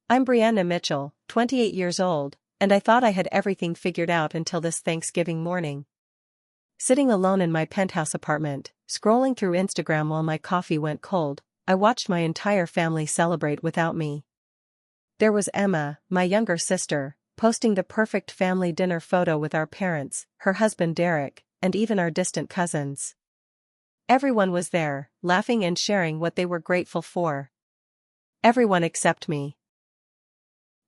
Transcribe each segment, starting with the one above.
I'm Brianna Mitchell, 28 years old, and I thought I had everything figured out until this Thanksgiving morning. Sitting alone in my penthouse apartment, scrolling through Instagram while my coffee went cold, I watched my entire family celebrate without me. There was Emma, my younger sister, posting the perfect family dinner photo with our parents, her husband Derek, and even our distant cousins. Everyone was there, laughing and sharing what they were grateful for. Everyone except me.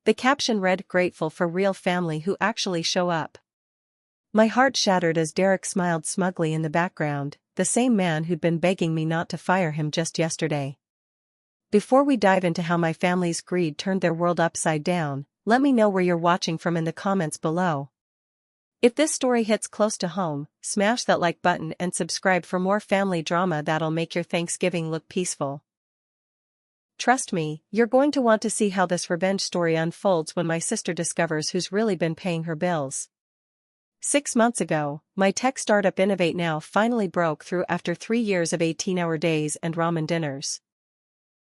The caption read, "Grateful for real family who actually show up." My heart shattered as Derek smiled smugly in the background, the same man who'd been begging me not to fire him just yesterday. Before we dive into how my family's greed turned their world upside down, let me know where you're watching from in the comments below. If this story hits close to home, smash that like button and subscribe for more family drama that'll make your Thanksgiving look peaceful. Trust me, you're going to want to see how this revenge story unfolds when my sister discovers who's really been paying her bills. 6 months ago, my tech startup Innovate Now finally broke through after 3 years of 18-hour days and ramen dinners.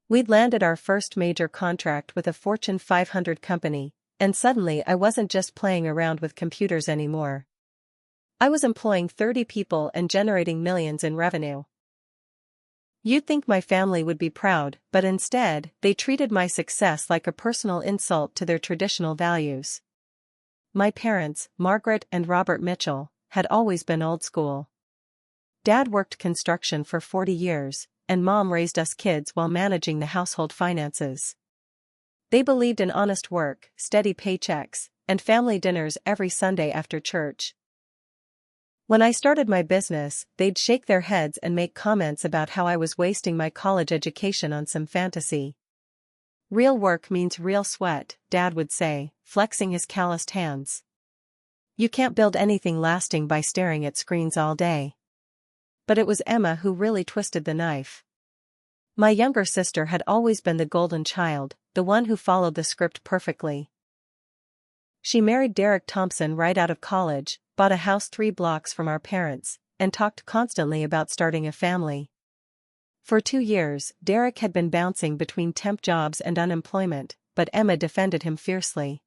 We'd landed our first major contract with a Fortune 500 company, and suddenly I wasn't just playing around with computers anymore. I was employing 30 people and generating millions in revenue. You'd think my family would be proud, but instead, they treated my success like a personal insult to their traditional values. My parents, Margaret and Robert Mitchell, had always been old school. Dad worked construction for 40 years, and Mom raised us kids while managing the household finances. They believed in honest work, steady paychecks, and family dinners every Sunday after church. When I started my business, they'd shake their heads and make comments about how I was wasting my college education on some fantasy. "Real work means real sweat," Dad would say, flexing his calloused hands. "You can't build anything lasting by staring at screens all day." But it was Emma who really twisted the knife. My younger sister had always been the golden child, the one who followed the script perfectly. She married Derek Thompson right out of college, bought a house 3 blocks from our parents, and talked constantly about starting a family. For 2 years, Derek had been bouncing between temp jobs and unemployment, but Emma defended him fiercely.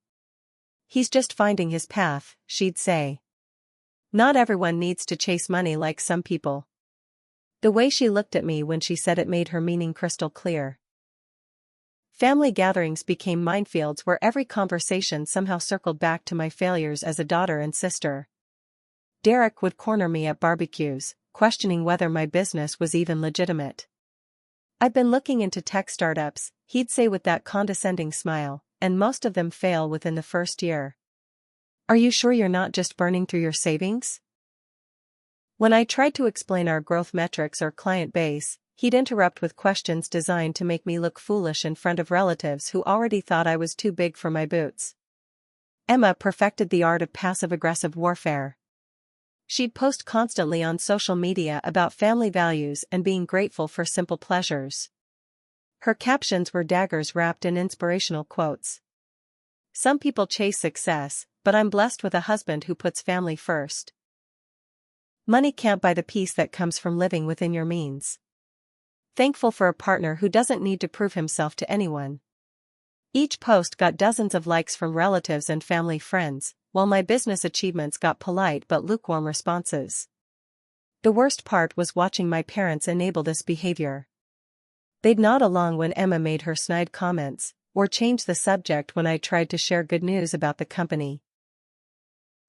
"He's just finding his path," she'd say. "Not everyone needs to chase money like some people." The way she looked at me when she said it made her meaning crystal clear. Family gatherings became minefields where every conversation somehow circled back to my failures as a daughter and sister. Derek would corner me at barbecues, questioning whether my business was even legitimate. "I've been looking into tech startups," he'd say with that condescending smile, "and most of them fail within the first year. Are you sure you're not just burning through your savings?" When I tried to explain our growth metrics or client base, he'd interrupt with questions designed to make me look foolish in front of relatives who already thought I was too big for my boots. Emma perfected the art of passive-aggressive warfare. She'd post constantly on social media about family values and being grateful for simple pleasures. Her captions were daggers wrapped in inspirational quotes. "Some people chase success, but I'm blessed with a husband who puts family first. Money can't buy the peace that comes from living within your means. Thankful for a partner who doesn't need to prove himself to anyone." Each post got dozens of likes from relatives and family friends, while my business achievements got polite but lukewarm responses. The worst part was watching my parents enable this behavior. They'd nod along when Emma made her snide comments, or change the subject when I tried to share good news about the company.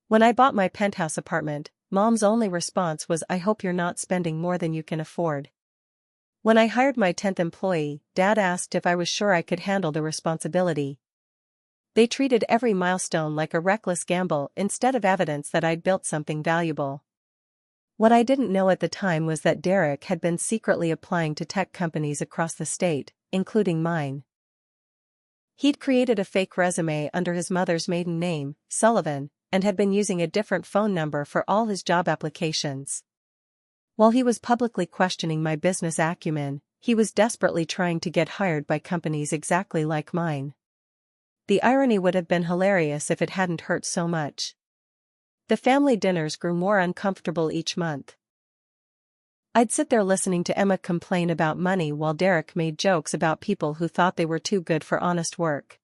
When I bought my penthouse apartment, Mom's only response was, "I hope you're not spending more than you can afford." When I hired my 10th employee, Dad asked if I was sure I could handle the responsibility. They treated every milestone like a reckless gamble instead of evidence that I'd built something valuable. What I didn't know at the time was that Derek had been secretly applying to tech companies across the state, including mine. He'd created a fake resume under his mother's maiden name, Sullivan, and had been using a different phone number for all his job applications. While he was publicly questioning my business acumen, he was desperately trying to get hired by companies exactly like mine. The irony would have been hilarious if it hadn't hurt so much. The family dinners grew more uncomfortable each month. I'd sit there listening to Emma complain about money while Derek made jokes about people who thought they were too good for honest work.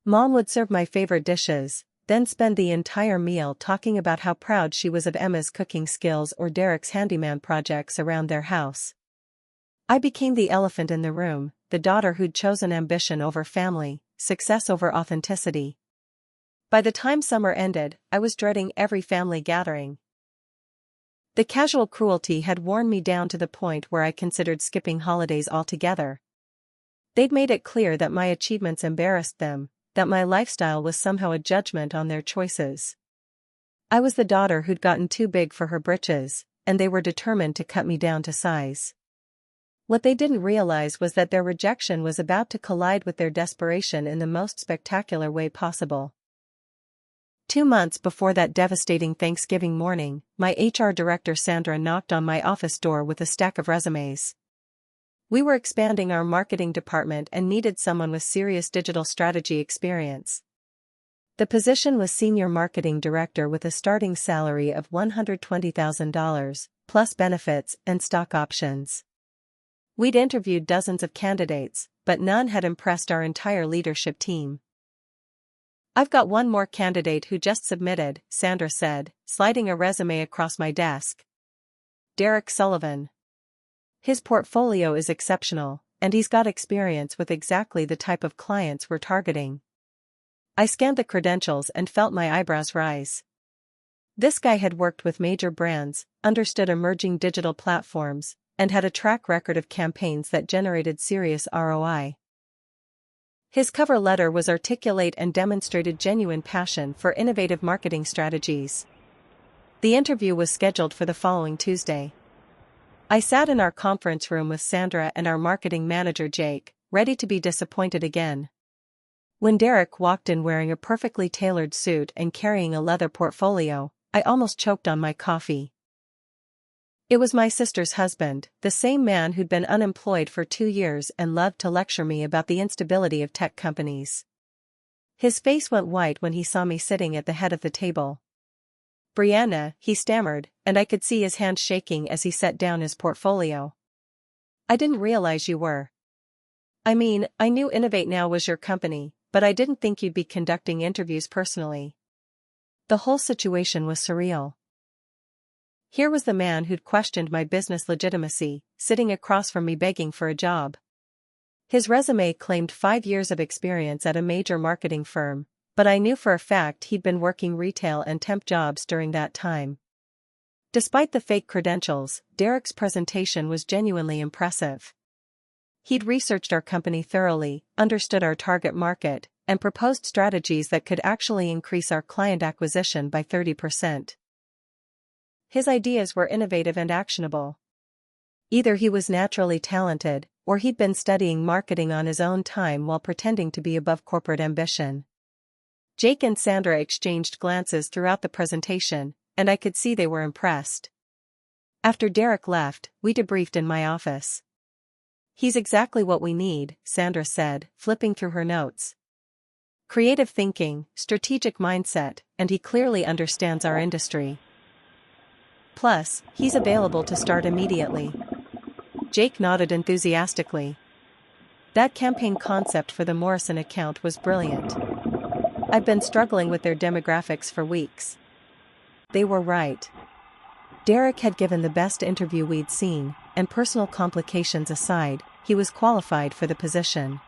Mom would serve my favorite dishes, then spend the entire meal talking about how proud she was of Emma's cooking skills or Derek's handyman projects around their house. I became the elephant in the room, the daughter who'd chosen ambition over family, success over authenticity. By the time summer ended, I was dreading every family gathering. The casual cruelty had worn me down to the point where I considered skipping holidays altogether. They'd made it clear that my achievements embarrassed them, that my lifestyle was somehow a judgment on their choices. I was the daughter who'd gotten too big for her britches, and they were determined to cut me down to size. What they didn't realize was that their rejection was about to collide with their desperation in the most spectacular way possible. 2 months before that devastating Thanksgiving morning, my HR director Sandra knocked on my office door with a stack of resumes. We were expanding our marketing department and needed someone with serious digital strategy experience. The position was Senior Marketing Director with a starting salary of $120,000, plus benefits and stock options. We'd interviewed dozens of candidates, but none had impressed our entire leadership team. "I've got one more candidate who just submitted," Sandra said, sliding a resume across my desk. "Derek Sullivan. His portfolio is exceptional, and he's got experience with exactly the type of clients we're targeting." I scanned the credentials and felt my eyebrows rise. This guy had worked with major brands, understood emerging digital platforms, and had a track record of campaigns that generated serious ROI. His cover letter was articulate and demonstrated genuine passion for innovative marketing strategies. The interview was scheduled for the following Tuesday. I sat in our conference room with Sandra and our marketing manager Jake, ready to be disappointed again. When Derek walked in wearing a perfectly tailored suit and carrying a leather portfolio, I almost choked on my coffee. It was my sister's husband, the same man who'd been unemployed for 2 years and loved to lecture me about the instability of tech companies. His face went white when he saw me sitting at the head of the table. "Brianna," he stammered, and I could see his hand shaking as he set down his portfolio. "I didn't realize you were. I mean, I knew Innovate Now was your company, but I didn't think you'd be conducting interviews personally." The whole situation was surreal. Here was the man who'd questioned my business legitimacy, sitting across from me begging for a job. His resume claimed 5 years of experience at a major marketing firm, but I knew for a fact he'd been working retail and temp jobs during that time. Despite the fake credentials, Derek's presentation was genuinely impressive. He'd researched our company thoroughly, understood our target market, and proposed strategies that could actually increase our client acquisition by 30%. His ideas were innovative and actionable. Either he was naturally talented, or he'd been studying marketing on his own time while pretending to be above corporate ambition. Jake and Sandra exchanged glances throughout the presentation, and I could see they were impressed. After Derek left, we debriefed in my office. "He's exactly what we need," Sandra said, flipping through her notes. "Creative thinking, strategic mindset, and he clearly understands our industry. Plus, he's available to start immediately." Jake nodded enthusiastically. "That campaign concept for the Morrison account was brilliant. I've been struggling with their demographics for weeks." They were right. Derek had given the best interview we'd seen, and personal complications aside, he was qualified for the position.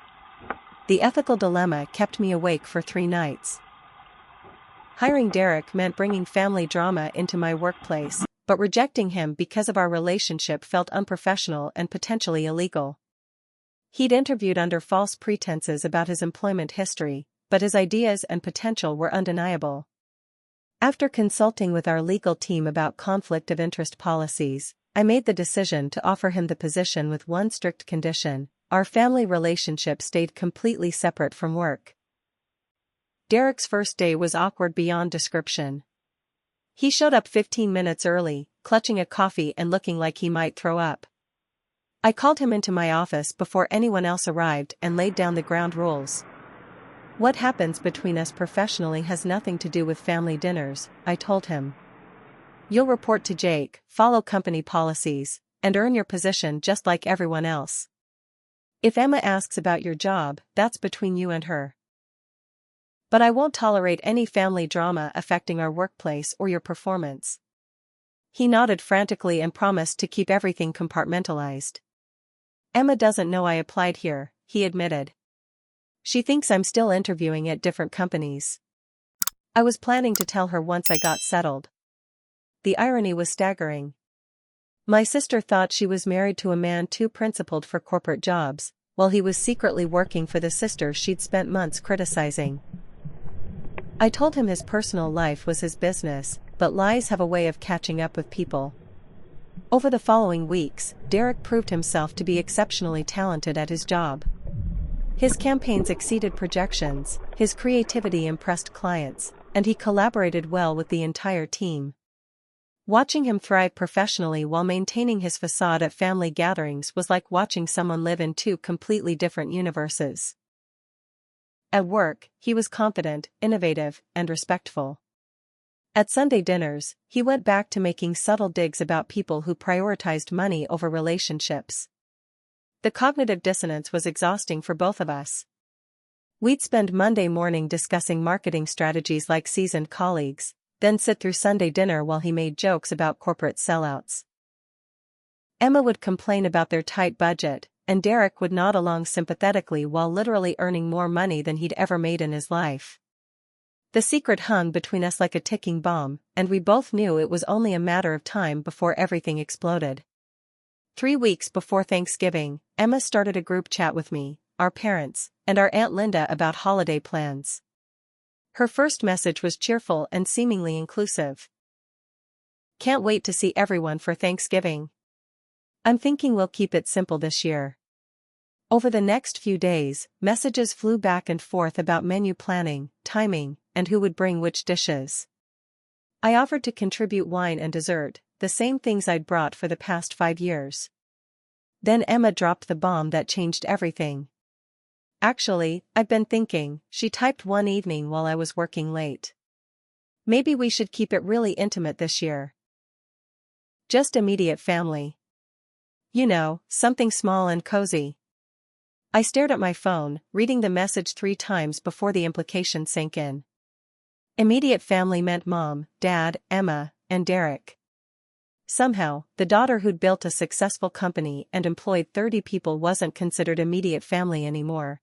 The ethical dilemma kept me awake for 3 nights. Hiring Derek meant bringing family drama into my workplace, but rejecting him because of our relationship felt unprofessional and potentially illegal. He'd interviewed under false pretenses about his employment history, but his ideas and potential were undeniable. After consulting with our legal team about conflict of interest policies, I made the decision to offer him the position with one strict condition: our family relationship stayed completely separate from work. Derek's first day was awkward beyond description. He showed up 15 minutes early, clutching a coffee and looking like he might throw up. I called him into my office before anyone else arrived and laid down the ground rules. "What happens between us professionally has nothing to do with family dinners," I told him. "You'll report to Jake, follow company policies, and earn your position just like everyone else. If Emma asks about your job, that's between you and her." But I won't tolerate any family drama affecting our workplace or your performance." He nodded frantically and promised to keep everything compartmentalized. "Emma doesn't know I applied here," he admitted. "She thinks I'm still interviewing at different companies. I was planning to tell her once I got settled." The irony was staggering. My sister thought she was married to a man too principled for corporate jobs, while he was secretly working for the sister she'd spent months criticizing. I told him his personal life was his business, but lies have a way of catching up with people. Over the following weeks, Derek proved himself to be exceptionally talented at his job. His campaigns exceeded projections, his creativity impressed clients, and he collaborated well with the entire team. Watching him thrive professionally while maintaining his facade at family gatherings was like watching someone live in two completely different universes. At work, he was confident, innovative, and respectful. At Sunday dinners, he went back to making subtle digs about people who prioritized money over relationships. The cognitive dissonance was exhausting for both of us. We'd spend Monday morning discussing marketing strategies like seasoned colleagues, then sit through Sunday dinner while he made jokes about corporate sellouts. Emma would complain about their tight budget, and Derek would nod along sympathetically while literally earning more money than he'd ever made in his life. The secret hung between us like a ticking bomb, and we both knew it was only a matter of time before everything exploded. 3 weeks before Thanksgiving, Emma started a group chat with me, our parents, and our Aunt Linda about holiday plans. Her first message was cheerful and seemingly inclusive. "Can't wait to see everyone for Thanksgiving. I'm thinking we'll keep it simple this year." Over the next few days, messages flew back and forth about menu planning, timing, and who would bring which dishes. I offered to contribute wine and dessert, the same things I'd brought for the past 5 years. Then Emma dropped the bomb that changed everything. "Actually, I've been thinking," she typed one evening while I was working late. "Maybe we should keep it really intimate this year. Just immediate family. You know, something small and cozy." I stared at my phone, reading the message 3 times before the implication sank in. Immediate family meant Mom, Dad, Emma, and Derek. Somehow, the daughter who'd built a successful company and employed 30 people wasn't considered immediate family anymore.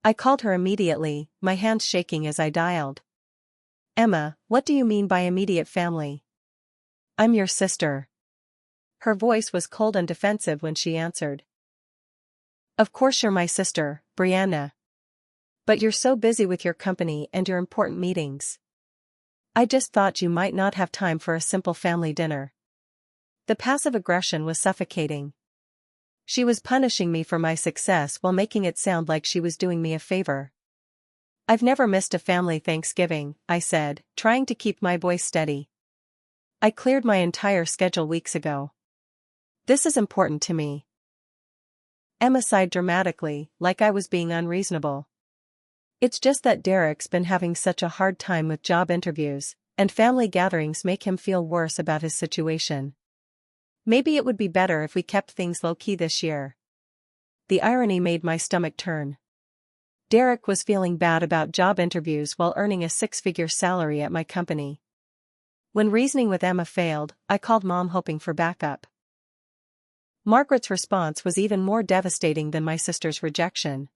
I called her immediately, my hands shaking as I dialed. "Emma, what do you mean by immediate family?" "I'm your sister." Her voice was cold and defensive when she answered. "Of course you're my sister, Brianna. But you're so busy with your company and your important meetings. I just thought you might not have time for a simple family dinner." The passive aggression was suffocating. She was punishing me for my success while making it sound like she was doing me a favor. "I've never missed a family Thanksgiving," I said, trying to keep my voice steady. "I cleared my entire schedule weeks ago. This is important to me." Emma sighed dramatically, like I was being unreasonable. "It's just that Derek's been having such a hard time with job interviews, and family gatherings make him feel worse about his situation. Maybe it would be better if we kept things low-key this year." The irony made my stomach turn. Derek was feeling bad about job interviews while earning a 6-figure salary at my company. When reasoning with Emma failed, I called Mom hoping for backup. Margaret's response was even more devastating than my sister's rejection.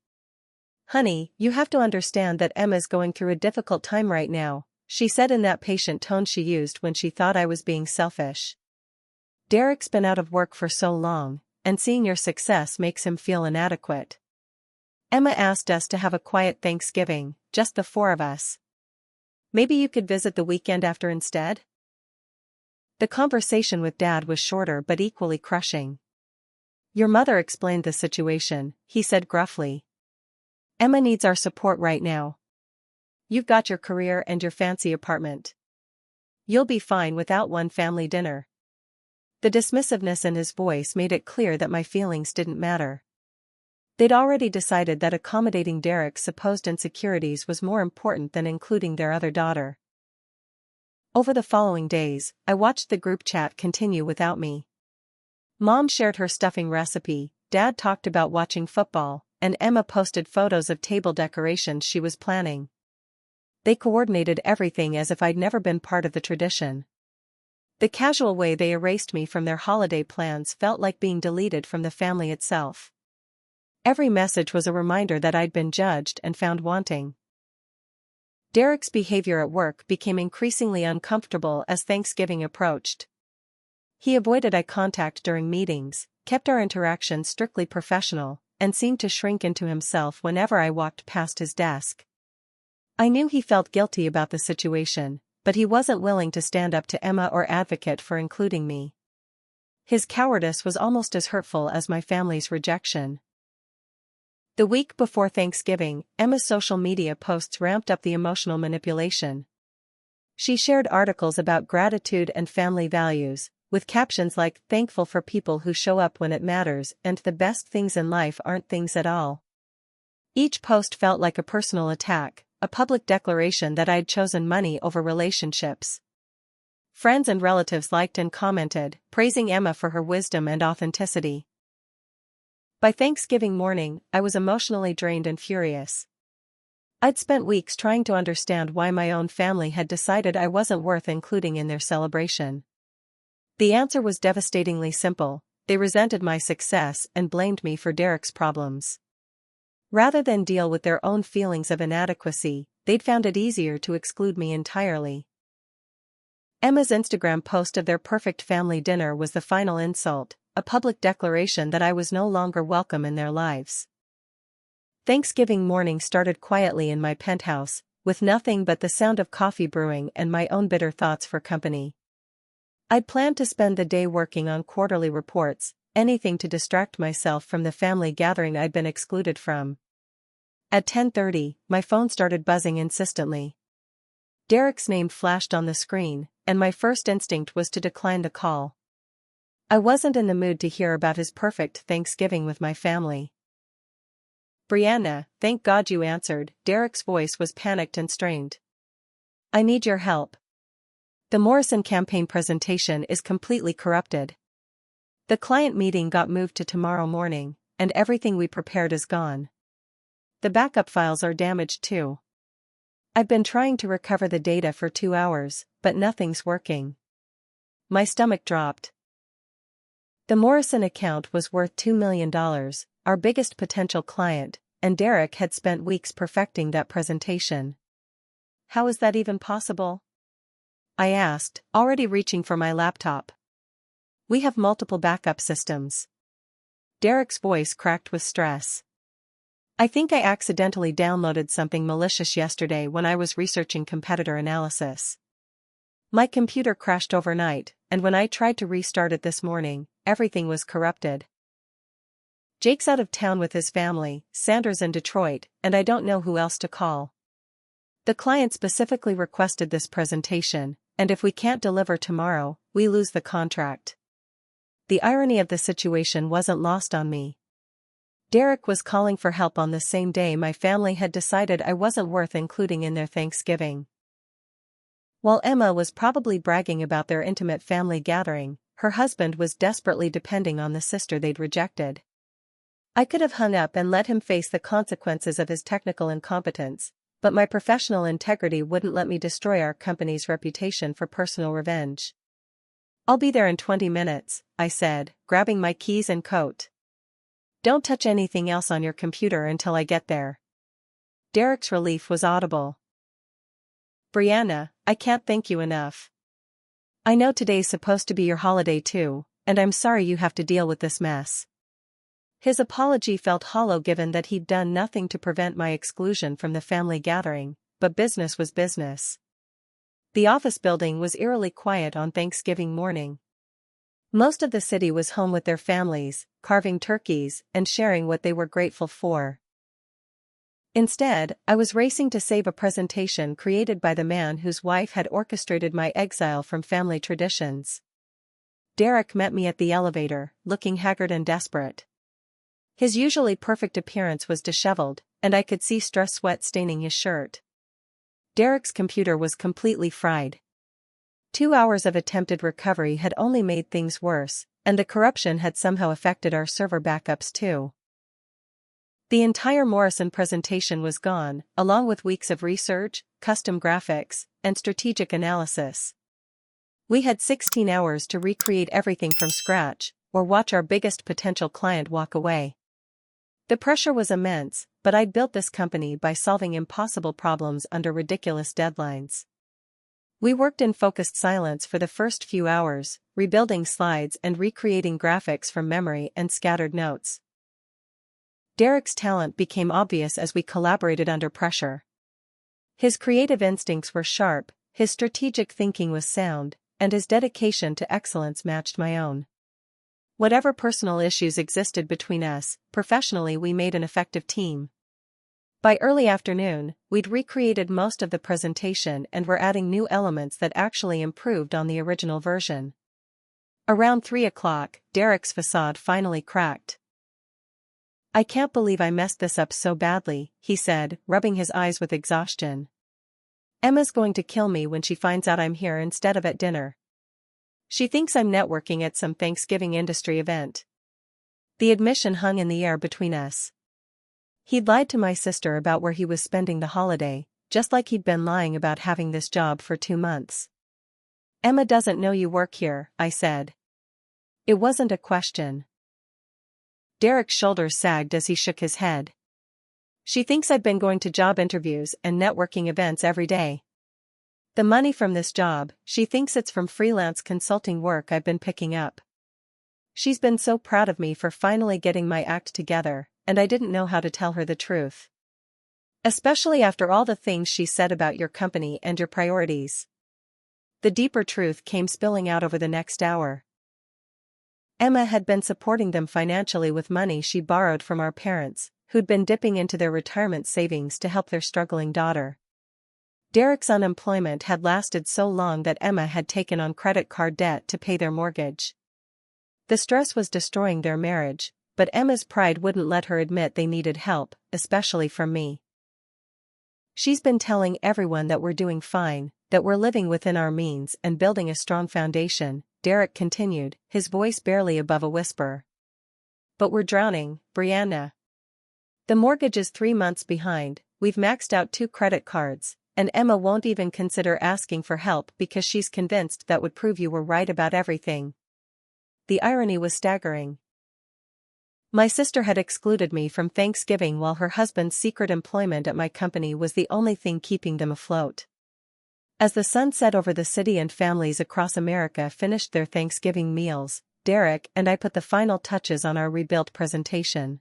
"Honey, you have to understand that Emma's going through a difficult time right now," she said in that patient tone she used when she thought I was being selfish. "Derek's been out of work for so long, and seeing your success makes him feel inadequate. Emma asked us to have a quiet Thanksgiving, just the 4 of us. Maybe you could visit the weekend after instead?" The conversation with Dad was shorter but equally crushing. "Your mother explained the situation," he said gruffly. "Emma needs our support right now. You've got your career and your fancy apartment. You'll be fine without one family dinner." The dismissiveness in his voice made it clear that my feelings didn't matter. They'd already decided that accommodating Derek's supposed insecurities was more important than including their other daughter. Over the following days, I watched the group chat continue without me. Mom shared her stuffing recipe, Dad talked about watching football, and Emma posted photos of table decorations she was planning. They coordinated everything as if I'd never been part of the tradition. The casual way they erased me from their holiday plans felt like being deleted from the family itself. Every message was a reminder that I'd been judged and found wanting. Derek's behavior at work became increasingly uncomfortable as Thanksgiving approached. He avoided eye contact during meetings, kept our interactions strictly professional, and seemed to shrink into himself whenever I walked past his desk. I knew he felt guilty about the situation, but he wasn't willing to stand up to Emma or advocate for including me. His cowardice was almost as hurtful as my family's rejection. The week before Thanksgiving, Emma's social media posts ramped up the emotional manipulation. She shared articles about gratitude and family values, with captions like, "Thankful for people who show up when it matters," and "The best things in life aren't things at all." Each post felt like a personal attack, a public declaration that I'd chosen money over relationships. Friends and relatives liked and commented, praising Emma for her wisdom and authenticity. By Thanksgiving morning, I was emotionally drained and furious. I'd spent weeks trying to understand why my own family had decided I wasn't worth including in their celebration. The answer was devastatingly simple: they resented my success and blamed me for Derek's problems. Rather than deal with their own feelings of inadequacy, they'd found it easier to exclude me entirely. Emma's Instagram post of their perfect family dinner was the final insult, a public declaration that I was no longer welcome in their lives. Thanksgiving morning started quietly in my penthouse, with nothing but the sound of coffee brewing and my own bitter thoughts for company. I'd planned to spend the day working on quarterly reports, anything to distract myself from the family gathering I'd been excluded from. At 10:30, my phone started buzzing insistently. Derek's name flashed on the screen, and my first instinct was to decline the call. I wasn't in the mood to hear about his perfect Thanksgiving with my family. "Brianna, thank God you answered." Derek's voice was panicked and strained. "I need your help. The Morrison campaign presentation is completely corrupted. The client meeting got moved to tomorrow morning, and everything we prepared is gone. The backup files are damaged too. I've been trying to recover the data for 2 hours, but nothing's working." My stomach dropped. The Morrison account was worth $2 million, our biggest potential client, and Derek had spent weeks perfecting that presentation. "How is that even possible?" I asked, already reaching for my laptop. "We have multiple backup systems." Derek's voice cracked with stress. "I think I accidentally downloaded something malicious yesterday when I was researching competitor analysis. My computer crashed overnight, and when I tried to restart it this morning, everything was corrupted. Jake's out of town with his family, Sandra's in Detroit, and I don't know who else to call. The client specifically requested this presentation, and if we can't deliver tomorrow, we lose the contract." The irony of the situation wasn't lost on me. Derek was calling for help on the same day my family had decided I wasn't worth including in their Thanksgiving. While Emma was probably bragging about their intimate family gathering, her husband was desperately depending on the sister they'd rejected. I could have hung up and let him face the consequences of his technical incompetence, but my professional integrity wouldn't let me destroy our company's reputation for personal revenge. "I'll be there in 20 minutes, I said, grabbing my keys and coat. "Don't touch anything else on your computer until I get there." Derek's relief was audible. "Brianna, I can't thank you enough. I know today's supposed to be your holiday too, and I'm sorry you have to deal with this mess." His apology felt hollow given that he'd done nothing to prevent my exclusion from the family gathering, but business was business. The office building was eerily quiet on Thanksgiving morning. Most of the city was home with their families, carving turkeys and sharing what they were grateful for. Instead, I was racing to save a presentation created by the man whose wife had orchestrated my exile from family traditions. Derek met me at the elevator, looking haggard and desperate. His usually perfect appearance was disheveled, and I could see stress sweat staining his shirt. Derek's computer was completely fried. 2 hours of attempted recovery had only made things worse, and the corruption had somehow affected our server backups too. The entire Morrison presentation was gone, along with weeks of research, custom graphics, and strategic analysis. We had 16 hours to recreate everything from scratch, or watch our biggest potential client walk away. The pressure was immense, but I'd built this company by solving impossible problems under ridiculous deadlines. We worked in focused silence for the first few hours, rebuilding slides and recreating graphics from memory and scattered notes. Derek's talent became obvious as we collaborated under pressure. His creative instincts were sharp, his strategic thinking was sound, and his dedication to excellence matched my own. Whatever personal issues existed between us, professionally we made an effective team. By early afternoon, we'd recreated most of the presentation and were adding new elements that actually improved on the original version. Around 3 o'clock, Derek's facade finally cracked. "I can't believe I messed this up so badly," he said, rubbing his eyes with exhaustion. "Emma's going to kill me when she finds out I'm here instead of at dinner. She thinks I'm networking at some Thanksgiving industry event." The admission hung in the air between us. He'd lied to my sister about where he was spending the holiday, just like he'd been lying about having this job for 2 months. "Emma doesn't know you work here," I said. It wasn't a question. Derek's shoulders sagged as he shook his head. "She thinks I've been going to job interviews and networking events every day. The money from this job, she thinks it's from freelance consulting work I've been picking up. She's been so proud of me for finally getting my act together, and I didn't know how to tell her the truth. Especially after all the things she said about your company and your priorities." The deeper truth came spilling out over the next hour. Emma had been supporting them financially with money she borrowed from our parents, who'd been dipping into their retirement savings to help their struggling daughter. Derek's unemployment had lasted so long that Emma had taken on credit card debt to pay their mortgage. The stress was destroying their marriage, but Emma's pride wouldn't let her admit they needed help, especially from me. "She's been telling everyone that we're doing fine, that we're living within our means and building a strong foundation," Derek continued, his voice barely above a whisper. "But we're drowning, Brianna. The mortgage is 3 months behind, we've maxed out 2 credit cards, and Emma won't even consider asking for help because she's convinced that would prove you were right about everything." The irony was staggering. My sister had excluded me from Thanksgiving while her husband's secret employment at my company was the only thing keeping them afloat. As the sun set over the city and families across America finished their Thanksgiving meals, Derek and I put the final touches on our rebuilt presentation.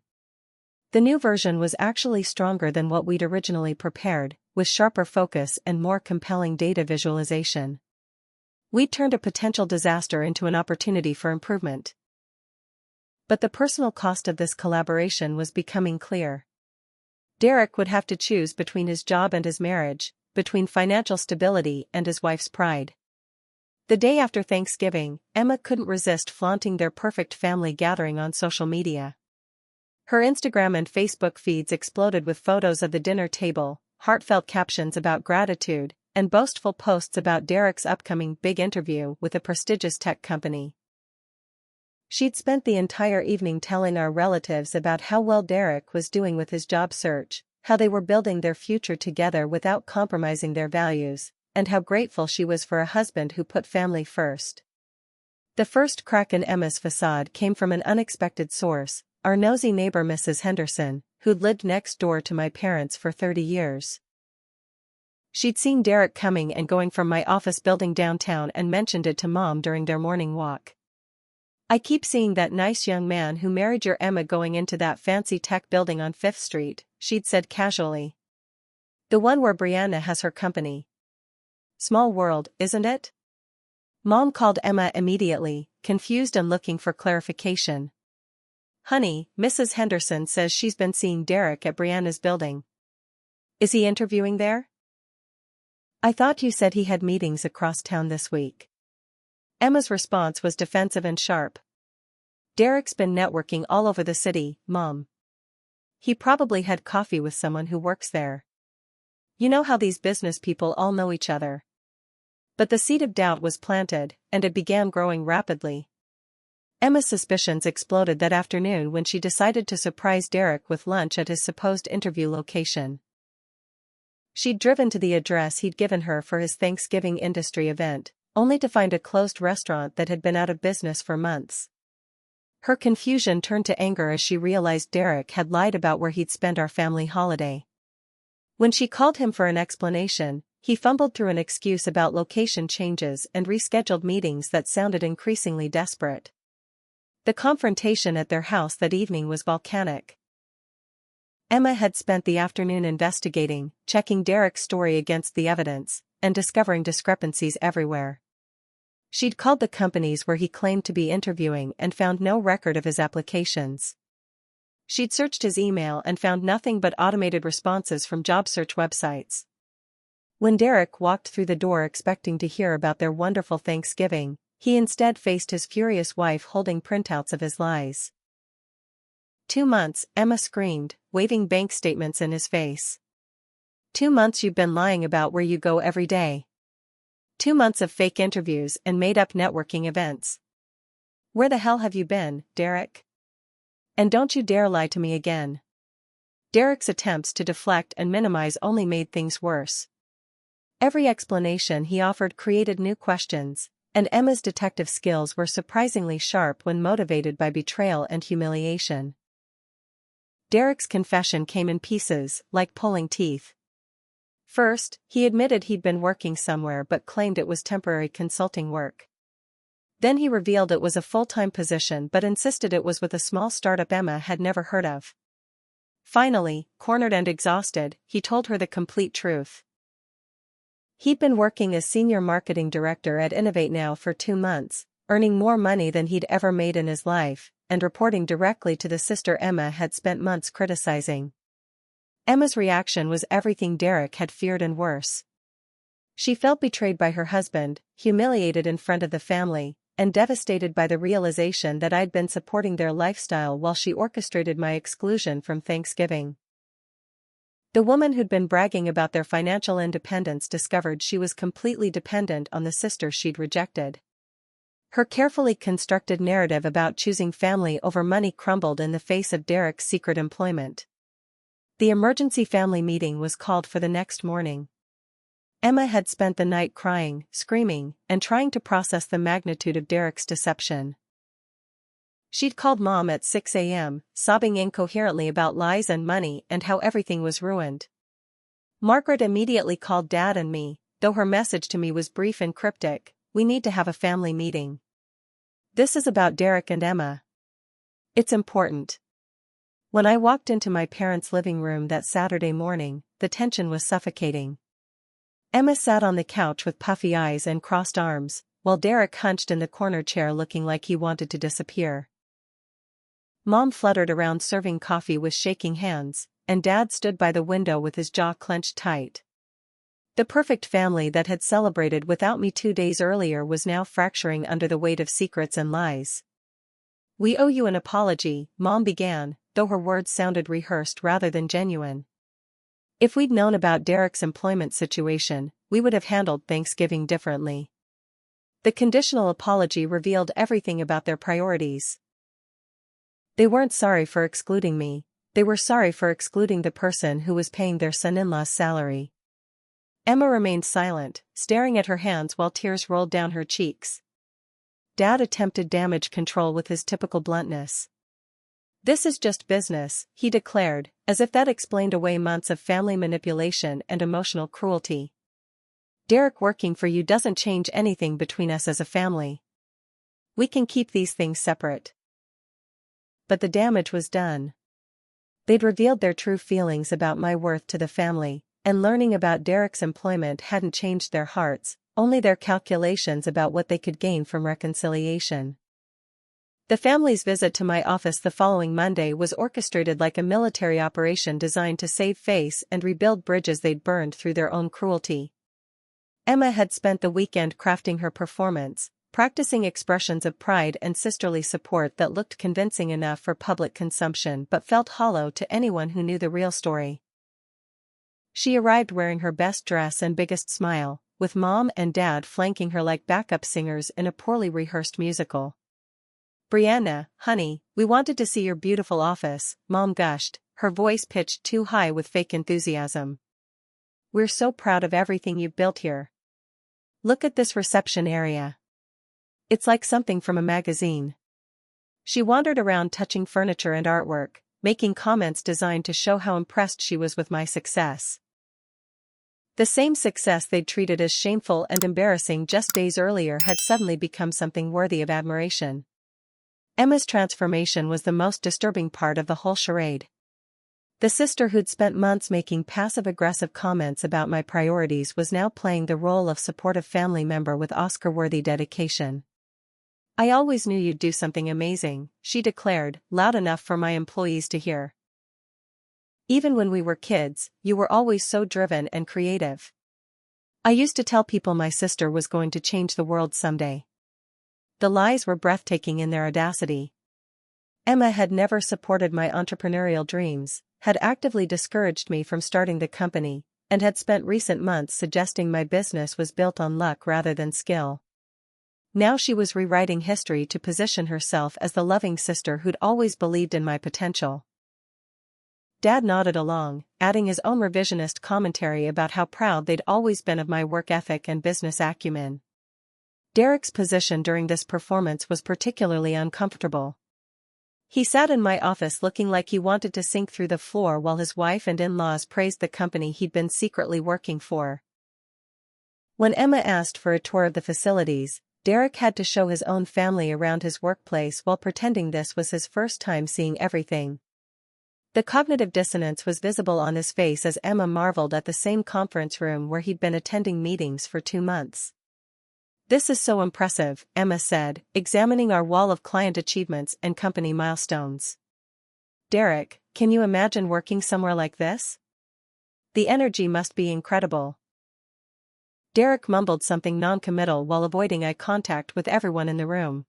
The new version was actually stronger than what we'd originally prepared, with sharper focus and more compelling data visualization. We turned a potential disaster into an opportunity for improvement. But the personal cost of this collaboration was becoming clear. Derek would have to choose between his job and his marriage, between financial stability and his wife's pride. The day after Thanksgiving, Emma couldn't resist flaunting their perfect family gathering on social media. Her Instagram and Facebook feeds exploded with photos of the dinner table, heartfelt captions about gratitude, and boastful posts about Derek's upcoming big interview with a prestigious tech company. She'd spent the entire evening telling our relatives about how well Derek was doing with his job search, how they were building their future together without compromising their values, and how grateful she was for a husband who put family first. The first crack in Emma's facade came from an unexpected source, our nosy neighbor Mrs. Henderson, who'd lived next door to my parents for 30 years. She'd seen Derek coming and going from my office building downtown and mentioned it to Mom during their morning walk. "I keep seeing that nice young man who married your Emma going into that fancy tech building on 5th Street, she'd said casually. "The one where Brianna has her company. Small world, isn't it?" Mom called Emma immediately, confused and looking for clarification. "Honey, Mrs. Henderson says she's been seeing Derek at Brianna's building. Is he interviewing there? I thought you said he had meetings across town this week." Emma's response was defensive and sharp. "Derek's been networking all over the city, Mom. He probably had coffee with someone who works there. You know how these business people all know each other." But the seed of doubt was planted, and it began growing rapidly. Emma's suspicions exploded that afternoon when she decided to surprise Derek with lunch at his supposed interview location. She'd driven to the address he'd given her for his Thanksgiving industry event, only to find a closed restaurant that had been out of business for months. Her confusion turned to anger as she realized Derek had lied about where he'd spent our family holiday. When she called him for an explanation, he fumbled through an excuse about location changes and rescheduled meetings that sounded increasingly desperate. The confrontation at their house that evening was volcanic. Emma had spent the afternoon investigating, checking Derek's story against the evidence, and discovering discrepancies everywhere. She'd called the companies where he claimed to be interviewing and found no record of his applications. She'd searched his email and found nothing but automated responses from job search websites. When Derek walked through the door expecting to hear about their wonderful Thanksgiving, he instead faced his furious wife holding printouts of his lies. 2 months, Emma screamed, waving bank statements in his face. 2 months you've been lying about where you go every day. 2 months of fake interviews and made-up networking events. Where the hell have you been, Derek? And don't you dare lie to me again. Derek's attempts to deflect and minimize only made things worse. Every explanation he offered created new questions, and Emma's detective skills were surprisingly sharp when motivated by betrayal and humiliation. Derek's confession came in pieces, like pulling teeth. First, he admitted he'd been working somewhere but claimed it was temporary consulting work. Then he revealed it was a full-time position but insisted it was with a small startup Emma had never heard of. Finally, cornered and exhausted, he told her the complete truth. He'd been working as senior marketing director at Innovate Now for 2 months, earning more money than he'd ever made in his life, and reporting directly to the sister Emma had spent months criticizing. Emma's reaction was everything Derek had feared and worse. She felt betrayed by her husband, humiliated in front of the family, and devastated by the realization that I'd been supporting their lifestyle while she orchestrated my exclusion from Thanksgiving. The woman who'd been bragging about their financial independence discovered she was completely dependent on the sister she'd rejected. Her carefully constructed narrative about choosing family over money crumbled in the face of Derek's secret employment. The emergency family meeting was called for the next morning. Emma had spent the night crying, screaming, and trying to process the magnitude of Derek's deception. She'd called Mom at 6 a.m., sobbing incoherently about lies and money and how everything was ruined. Margaret immediately called Dad and me, though her message to me was brief and cryptic: "We need to have a family meeting. This is about Derek and Emma. It's important." When I walked into my parents' living room that Saturday morning, the tension was suffocating. Emma sat on the couch with puffy eyes and crossed arms, while Derek hunched in the corner chair looking like he wanted to disappear. Mom fluttered around serving coffee with shaking hands, and Dad stood by the window with his jaw clenched tight. The perfect family that had celebrated without me 2 days earlier was now fracturing under the weight of secrets and lies. "We owe you an apology," Mom began, though her words sounded rehearsed rather than genuine. "If we'd known about Derek's employment situation, we would have handled Thanksgiving differently." The conditional apology revealed everything about their priorities. They weren't sorry for excluding me, they were sorry for excluding the person who was paying their son-in-law's salary. Emma remained silent, staring at her hands while tears rolled down her cheeks. Dad attempted damage control with his typical bluntness. "This is just business," he declared, as if that explained away months of family manipulation and emotional cruelty. "Derek working for you doesn't change anything between us as a family. We can keep these things separate." But the damage was done. They'd revealed their true feelings about my worth to the family, and learning about Derek's employment hadn't changed their hearts, only their calculations about what they could gain from reconciliation. The family's visit to my office the following Monday was orchestrated like a military operation designed to save face and rebuild bridges they'd burned through their own cruelty. Emma had spent the weekend crafting her performance, practicing expressions of pride and sisterly support that looked convincing enough for public consumption but felt hollow to anyone who knew the real story. She arrived wearing her best dress and biggest smile, with Mom and Dad flanking her like backup singers in a poorly rehearsed musical. "Brianna, honey, we wanted to see your beautiful office," Mom gushed, her voice pitched too high with fake enthusiasm. "We're so proud of everything you've built here. Look at this reception area. It's like something from a magazine." She wandered around touching furniture and artwork, making comments designed to show how impressed she was with my success. The same success they'd treated as shameful and embarrassing just days earlier had suddenly become something worthy of admiration. Emma's transformation was the most disturbing part of the whole charade. The sister who'd spent months making passive-aggressive comments about my priorities was now playing the role of supportive family member with Oscar-worthy dedication. "I always knew you'd do something amazing," she declared, loud enough for my employees to hear. "Even when we were kids, you were always so driven and creative. I used to tell people my sister was going to change the world someday." The lies were breathtaking in their audacity. Emma had never supported my entrepreneurial dreams, had actively discouraged me from starting the company, and had spent recent months suggesting my business was built on luck rather than skill. Now she was rewriting history to position herself as the loving sister who'd always believed in my potential. Dad nodded along, adding his own revisionist commentary about how proud they'd always been of my work ethic and business acumen. Derek's position during this performance was particularly uncomfortable. He sat in my office looking like he wanted to sink through the floor while his wife and in-laws praised the company he'd been secretly working for. When Emma asked for a tour of the facilities, Derek had to show his own family around his workplace while pretending this was his first time seeing everything. The cognitive dissonance was visible on his face as Emma marveled at the same conference room where he'd been attending meetings for 2 months. "This is so impressive," Emma said, examining our wall of client achievements and company milestones. "Derek, can you imagine working somewhere like this? The energy must be incredible." Derek mumbled something non-committal while avoiding eye contact with everyone in the room.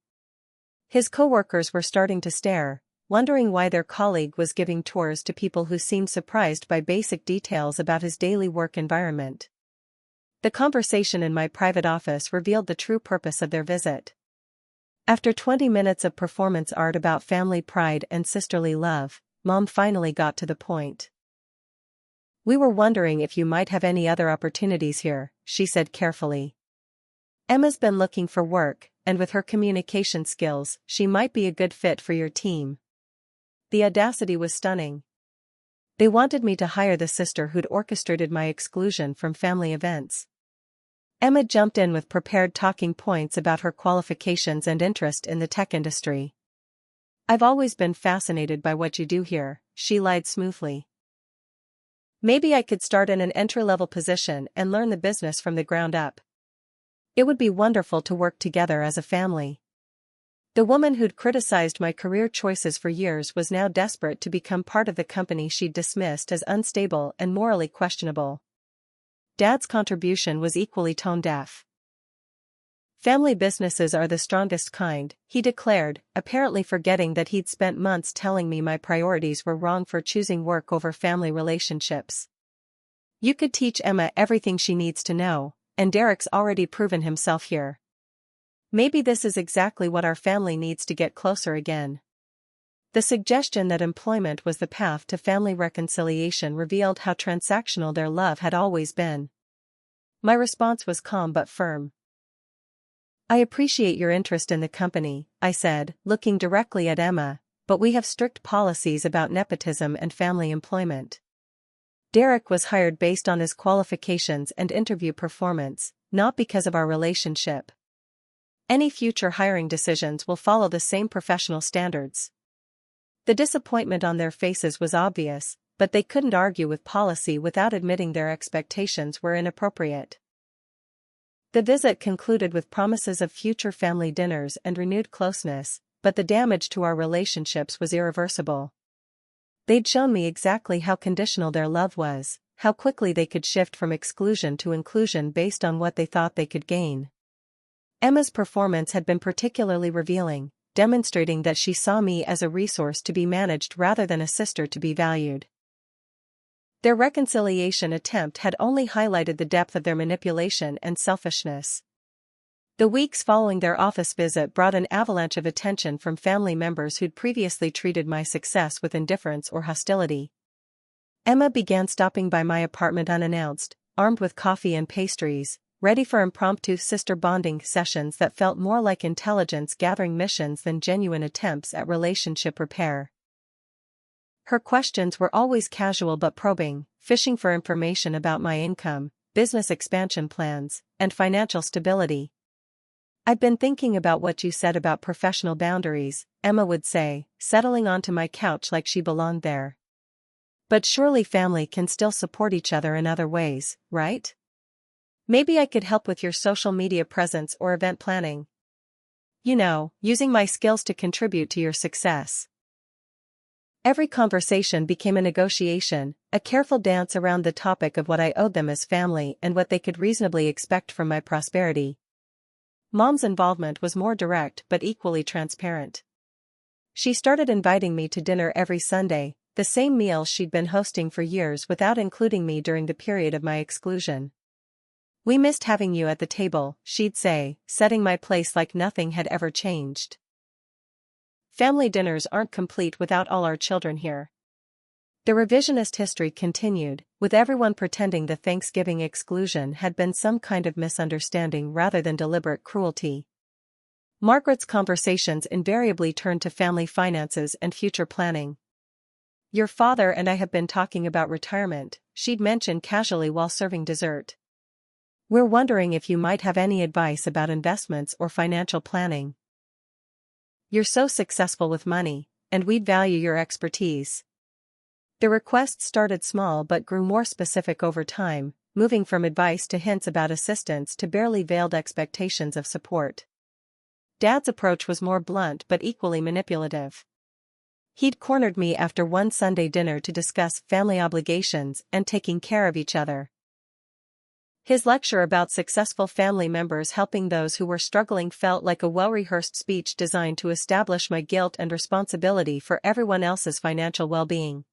His coworkers were starting to stare, wondering why their colleague was giving tours to people who seemed surprised by basic details about his daily work environment. The conversation in my private office revealed the true purpose of their visit. After 20 minutes of performance art about family pride and sisterly love, Mom finally got to the point. "We were wondering if you might have any other opportunities here," she said carefully. "Emma's been looking for work, and with her communication skills, she might be a good fit for your team." The audacity was stunning. They wanted me to hire the sister who'd orchestrated my exclusion from family events. Emma jumped in with prepared talking points about her qualifications and interest in the tech industry. "I've always been fascinated by what you do here," she lied smoothly. "Maybe I could start in an entry-level position and learn the business from the ground up. It would be wonderful to work together as a family." The woman who'd criticized my career choices for years was now desperate to become part of the company she'd dismissed as unstable and morally questionable. Dad's contribution was equally tone-deaf. "Family businesses are the strongest kind," he declared, apparently forgetting that he'd spent months telling me my priorities were wrong for choosing work over family relationships. "You could teach Emma everything she needs to know, and Derek's already proven himself here. Maybe this is exactly what our family needs to get closer again." The suggestion that employment was the path to family reconciliation revealed how transactional their love had always been. My response was calm but firm. "I appreciate your interest in the company," I said, looking directly at Emma, "but we have strict policies about nepotism and family employment. Derek was hired based on his qualifications and interview performance, not because of our relationship. Any future hiring decisions will follow the same professional standards." The disappointment on their faces was obvious, but they couldn't argue with policy without admitting their expectations were inappropriate. The visit concluded with promises of future family dinners and renewed closeness, but the damage to our relationships was irreversible. They'd shown me exactly how conditional their love was, how quickly they could shift from exclusion to inclusion based on what they thought they could gain. Emma's performance had been particularly revealing, demonstrating that she saw me as a resource to be managed rather than a sister to be valued. Their reconciliation attempt had only highlighted the depth of their manipulation and selfishness. The weeks following their office visit brought an avalanche of attention from family members who'd previously treated my success with indifference or hostility. Emma began stopping by my apartment unannounced, armed with coffee and pastries, ready for impromptu sister bonding sessions that felt more like intelligence-gathering missions than genuine attempts at relationship repair. Her questions were always casual but probing, fishing for information about my income, business expansion plans, and financial stability. "I've been thinking about what you said about professional boundaries," Emma would say, settling onto my couch like she belonged there. "But surely family can still support each other in other ways, right? Maybe I could help with your social media presence or event planning. You know, using my skills to contribute to your success." Every conversation became a negotiation, a careful dance around the topic of what I owed them as family and what they could reasonably expect from my prosperity. Mom's involvement was more direct but equally transparent. She started inviting me to dinner every Sunday, the same meals she'd been hosting for years without including me during the period of my exclusion. "We missed having you at the table," she'd say, setting my place like nothing had ever changed. "Family dinners aren't complete without all our children here." The revisionist history continued, with everyone pretending the Thanksgiving exclusion had been some kind of misunderstanding rather than deliberate cruelty. Margaret's conversations invariably turned to family finances and future planning. "Your father and I have been talking about retirement," she'd mention casually while serving dessert. "We're wondering if you might have any advice about investments or financial planning. You're so successful with money, and we'd value your expertise." The requests started small but grew more specific over time, moving from advice to hints about assistance to barely veiled expectations of support. Dad's approach was more blunt but equally manipulative. He'd cornered me after one Sunday dinner to discuss family obligations and taking care of each other. His lecture about successful family members helping those who were struggling felt like a well-rehearsed speech designed to establish my guilt and responsibility for everyone else's financial well-being.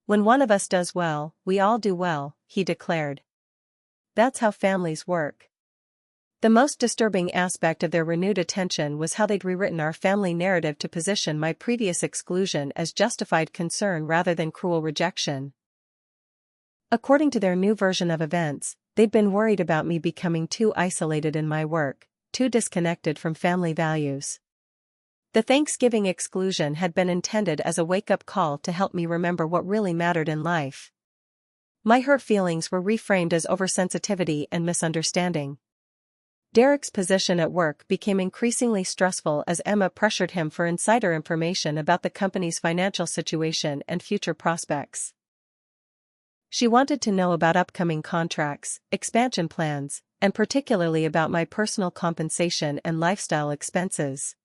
"When one of us does well, we all do well," he declared. "That's how families work." The most disturbing aspect of their renewed attention was how they'd rewritten our family narrative to position my previous exclusion as justified concern rather than cruel rejection. According to their new version of events, they'd been worried about me becoming too isolated in my work, too disconnected from family values. The Thanksgiving exclusion had been intended as a wake-up call to help me remember what really mattered in life. My hurt feelings were reframed as oversensitivity and misunderstanding. Derek's position at work became increasingly stressful as Emma pressured him for insider information about the company's financial situation and future prospects. She wanted to know about upcoming contracts, expansion plans, and particularly about my personal compensation and lifestyle expenses.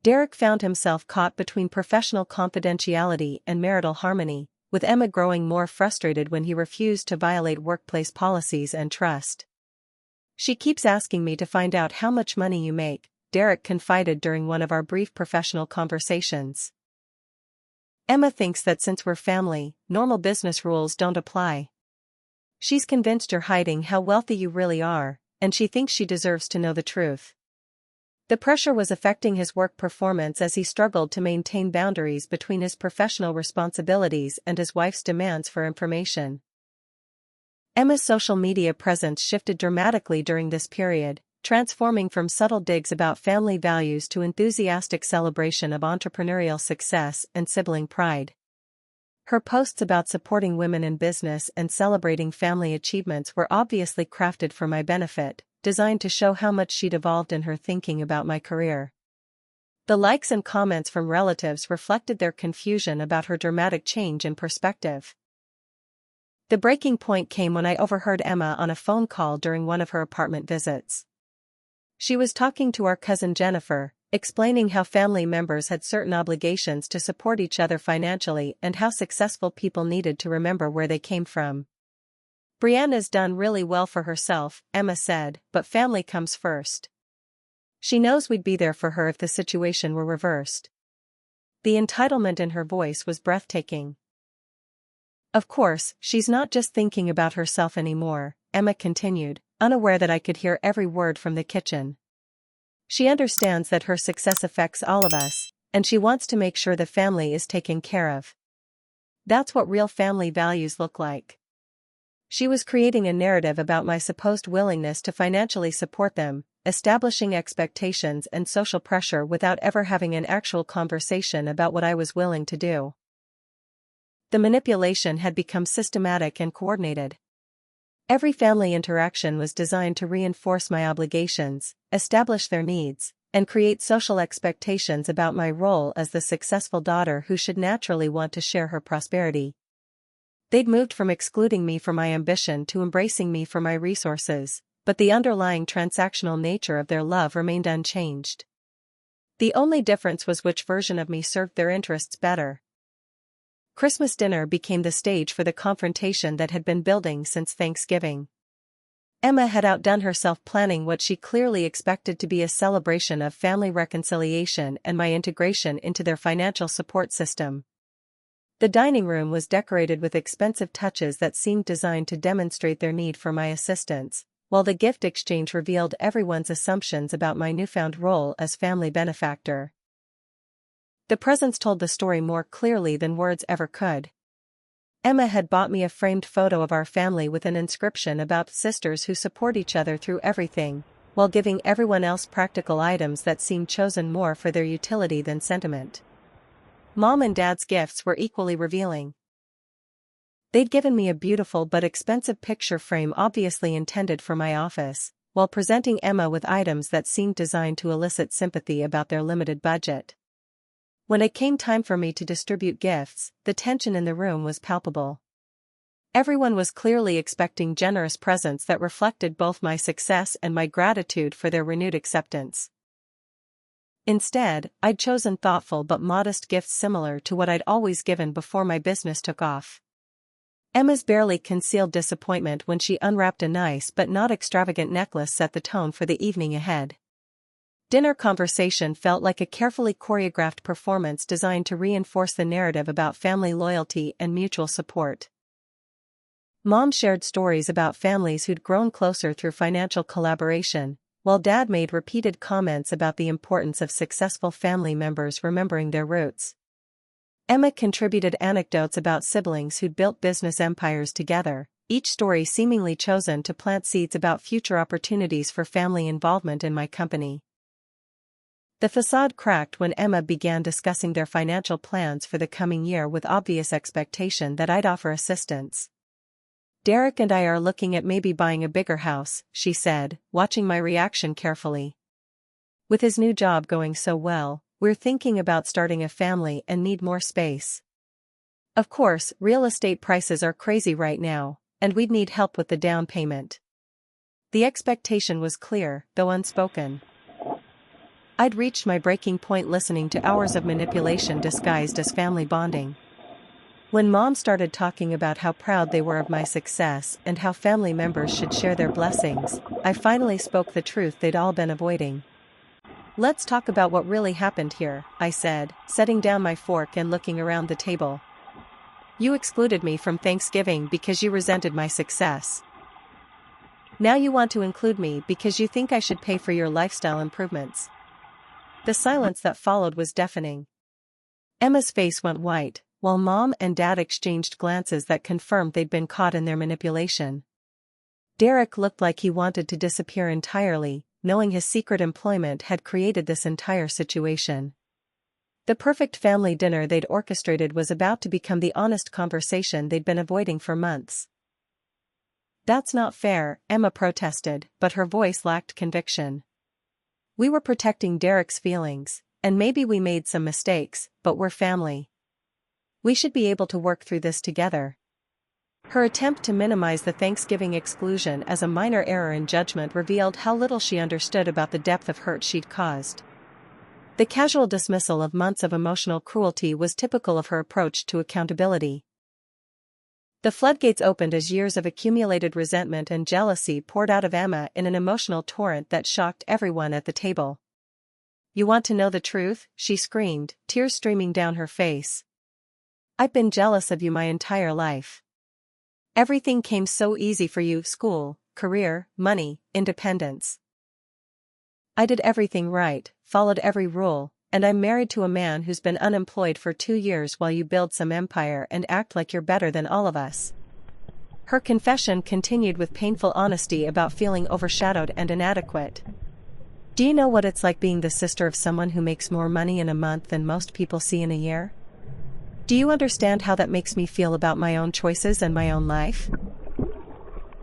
Derek found himself caught between professional confidentiality and marital harmony, with Emma growing more frustrated when he refused to violate workplace policies and trust. "She keeps asking me to find out how much money you make," Derek confided during one of our brief professional conversations. "Emma thinks that since we're family, normal business rules don't apply. She's convinced you're hiding how wealthy you really are, and she thinks she deserves to know the truth." The pressure was affecting his work performance as he struggled to maintain boundaries between his professional responsibilities and his wife's demands for information. Emma's social media presence shifted dramatically during this period, transforming from subtle digs about family values to enthusiastic celebration of entrepreneurial success and sibling pride. Her posts about supporting women in business and celebrating family achievements were obviously crafted for my benefit, designed to show how much she'd evolved in her thinking about my career. The likes and comments from relatives reflected their confusion about her dramatic change in perspective. The breaking point came when I overheard Emma on a phone call during one of her apartment visits. She was talking to our cousin Jennifer, explaining how family members had certain obligations to support each other financially and how successful people needed to remember where they came from. "Brianna's done really well for herself," Emma said, "but family comes first. She knows we'd be there for her if the situation were reversed." The entitlement in her voice was breathtaking. "Of course, she's not just thinking about herself anymore," Emma continued. unaware that I could hear every word from the kitchen. She understands that her success affects all of us, and she wants to make sure the family is taken care of. That's what real family values look like. She was creating a narrative about my supposed willingness to financially support them, establishing expectations and social pressure without ever having an actual conversation about what I was willing to do. The manipulation had become systematic and coordinated. Every family interaction was designed to reinforce my obligations, establish their needs, and create social expectations about my role as the successful daughter who should naturally want to share her prosperity. They'd moved from excluding me for my ambition to embracing me for my resources, but the underlying transactional nature of their love remained unchanged. The only difference was which version of me served their interests better. Christmas dinner became the stage for the confrontation that had been building since Thanksgiving. Emma had outdone herself planning what she clearly expected to be a celebration of family reconciliation and my integration into their financial support system. The dining room was decorated with expensive touches that seemed designed to demonstrate their need for my assistance, while the gift exchange revealed everyone's assumptions about my newfound role as family benefactor. The presents told the story more clearly than words ever could. Emma had bought me a framed photo of our family with an inscription about sisters who support each other through everything, while giving everyone else practical items that seemed chosen more for their utility than sentiment. Mom and Dad's gifts were equally revealing. They'd given me a beautiful but expensive picture frame obviously intended for my office, while presenting Emma with items that seemed designed to elicit sympathy about their limited budget. When it came time for me to distribute gifts, the tension in the room was palpable. Everyone was clearly expecting generous presents that reflected both my success and my gratitude for their renewed acceptance. Instead, I'd chosen thoughtful but modest gifts similar to what I'd always given before my business took off. Emma's barely concealed disappointment when she unwrapped a nice but not extravagant necklace set the tone for the evening ahead. Dinner conversation felt like a carefully choreographed performance designed to reinforce the narrative about family loyalty and mutual support. Mom shared stories about families who'd grown closer through financial collaboration, while Dad made repeated comments about the importance of successful family members remembering their roots. Emma contributed anecdotes about siblings who'd built business empires together, each story seemingly chosen to plant seeds about future opportunities for family involvement in my company. The facade cracked when Emma began discussing their financial plans for the coming year with obvious expectation that I'd offer assistance. "Derek and I are looking at maybe buying a bigger house," she said, watching my reaction carefully. "With his new job going so well, we're thinking about starting a family and need more space. Of course, real estate prices are crazy right now, and we'd need help with the down payment." The expectation was clear, though unspoken. I'd reached my breaking point listening to hours of manipulation disguised as family bonding. When Mom started talking about how proud they were of my success and how family members should share their blessings, I finally spoke the truth they'd all been avoiding. "Let's talk about what really happened here," I said, setting down my fork and looking around the table. "You excluded me from Thanksgiving because you resented my success. Now you want to include me because you think I should pay for your lifestyle improvements." The silence that followed was deafening. Emma's face went white, while Mom and Dad exchanged glances that confirmed they'd been caught in their manipulation. Derek looked like he wanted to disappear entirely, knowing his secret employment had created this entire situation. The perfect family dinner they'd orchestrated was about to become the honest conversation they'd been avoiding for months. "That's not fair," Emma protested, but her voice lacked conviction. "We were protecting Derek's feelings, and maybe we made some mistakes, but we're family. We should be able to work through this together." Her attempt to minimize the Thanksgiving exclusion as a minor error in judgment revealed how little she understood about the depth of hurt she'd caused. The casual dismissal of months of emotional cruelty was typical of her approach to accountability. The floodgates opened as years of accumulated resentment and jealousy poured out of Emma in an emotional torrent that shocked everyone at the table. "You want to know the truth?" she screamed, tears streaming down her face. "I've been jealous of you my entire life. Everything came so easy for you: school, career, money, independence. I did everything right, followed every rule, and I'm married to a man who's been unemployed for 2 years while you build some empire and act like you're better than all of us." Her confession continued with painful honesty about feeling overshadowed and inadequate. "Do you know what it's like being the sister of someone who makes more money in a month than most people see in a year? Do you understand how that makes me feel about my own choices and my own life?"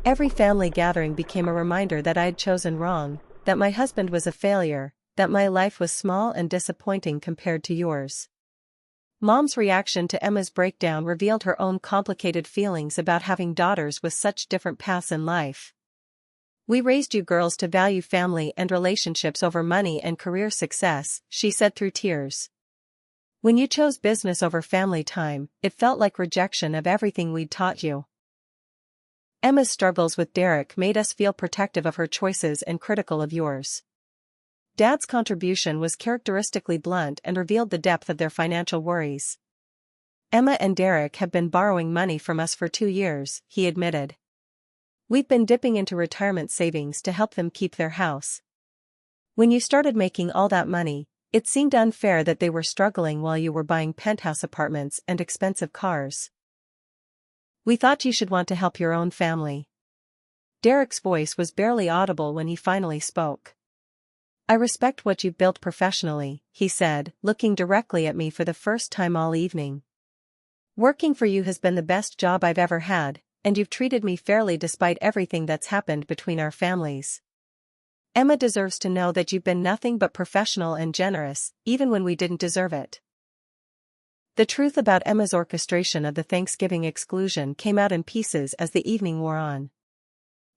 Every family gathering became a reminder that I had chosen wrong, that my husband was a failure, that my life was small and disappointing compared to yours. Mom's reaction to Emma's breakdown revealed her own complicated feelings about having daughters with such different paths in life. "We raised you girls to value family and relationships over money and career success," she said through tears. "When you chose business over family time, it felt like rejection of everything we'd taught you." Emma's struggles with Derek made us feel protective of her choices and critical of yours. Dad's contribution was characteristically blunt and revealed the depth of their financial worries. "Emma and Derek have been borrowing money from us for 2 years," he admitted. "We've been dipping into retirement savings to help them keep their house. When you started making all that money, it seemed unfair that they were struggling while you were buying penthouse apartments and expensive cars. We thought you should want to help your own family." Derek's voice was barely audible when he finally spoke. "I respect what you've built professionally," he said, looking directly at me for the first time all evening. "Working for you has been the best job I've ever had, and you've treated me fairly despite everything that's happened between our families. Emma deserves to know that you've been nothing but professional and generous, even when we didn't deserve it." The truth about Emma's orchestration of the Thanksgiving exclusion came out in pieces as the evening wore on.